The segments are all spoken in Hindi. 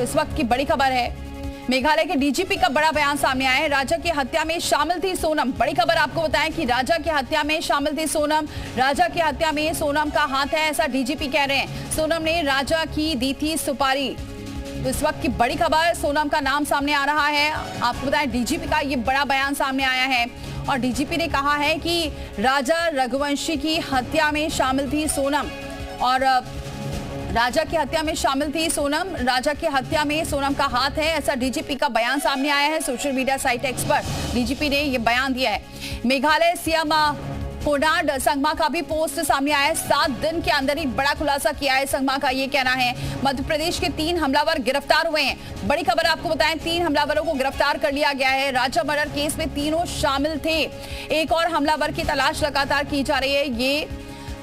तो इस वक्त की बड़ी खबर है, मेघालय के डीजीपी का बड़ा बयान सामने आया है। राजा की हत्या में शामिल थी सोनम। बड़ी खबर आपको बताएं कि राजा की हत्या में शामिल थी सोनम। राजा की हत्या में सोनम का हाथ है, ऐसा डीजीपी कह रहे हैं। सोनम ने राजा की दी थी सुपारी। तो इस वक्त की बड़ी खबर, सोनम का नाम सामने आ रहा है। आपको बताएं डीजीपी का ये बड़ा बयान सामने आया है और डीजीपी ने कहा है कि राजा रघुवंशी की हत्या में शामिल थी सोनम और राजा की हत्या में शामिल थी सोनम। राजा की हत्या में सोनम का हाथ है, ऐसा डीजीपी का बयान सामने आया है। सोशल मीडिया साइट एक्स पर डीजीपी ने यह बयान दिया है। मेघालय सीएम कोनार्ड संगमा का भी पोस्ट सामने आया है। 7 दिन के अंदर ही बड़ा खुलासा किया है संगमा का, ये कहना है। मध्य प्रदेश के 3 हमलावर गिरफ्तार हुए हैं। बड़ी खबर आपको बताएं, 3 हमलावरों को गिरफ्तार कर लिया गया है। राजा मर्डर केस में तीनों शामिल थे। एक और हमलावर की तलाश लगातार की जा रही है। ये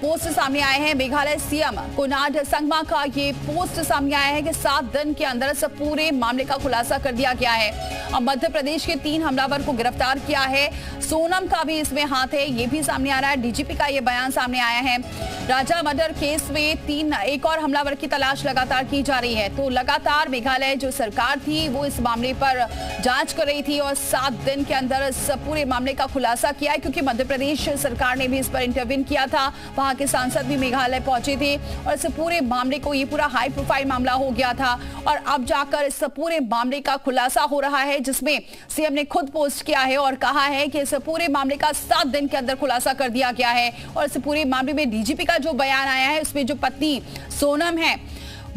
पोस्ट सामने आए हैं। मेघालय सीएम कोनार्ड संगमा का ये पोस्ट सामने आया है कि 7 दिन के अंदर से पूरे मामले का खुलासा कर दिया गया है और मध्य प्रदेश के 3 हमलावर को गिरफ्तार किया है। सोनम का भी इसमें हाथ है, ये भी सामने आ रहा है। डीजीपी का ये बयान सामने आया है। राजा मर्डर केस में एक और हमलावर की तलाश लगातार की जा रही है। तो लगातार मेघालय जो सरकार थी वो इस मामले पर जांच कर रही थी और 7 दिन के अंदर इस पूरे मामले का खुलासा किया है, क्योंकि मध्य प्रदेश सरकार ने भी इस पर इंटरवीन किया था। वहां के सांसद भी मेघालय पहुंचे थे और इस पूरे मामले को, ये पूरा हाई प्रोफाइल मामला हो गया था और अब जाकर इस पूरे मामले का खुलासा हो रहा है, जिसमें सीएम ने खुद पोस्ट किया है और कहा है कि इस पूरे मामले का 7 दिन के अंदर खुलासा कर दिया गया है। और इस पूरे मामले में डीजीपी का जो बयान आया है, उसमें जो पत्नी सोनम है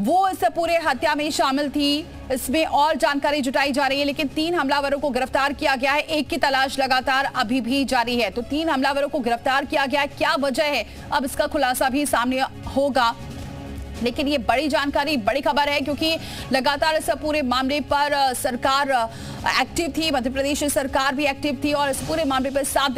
वो इस पूरे हत्या में शामिल थी। इसमें और जानकारी जुटाई जा रही है, लेकिन 3 हमलावरों को गिरफ्तार किया गया है। एक की तलाश लगातार अभी भी जारी है। तो 3 हमलावरों को गिरफ्तार किया गया है। क्या वजह है, अब इसका खुलासा भी सामने होगा। लेकिन ये बड़ी जानकारी, बड़ी खबर है, क्योंकि लगातार इस पूरे मामले पर सरकार एक्टिव थी, मध्य प्रदेश सरकार भी एक्टिव थी और इस पूरे मामले पर 7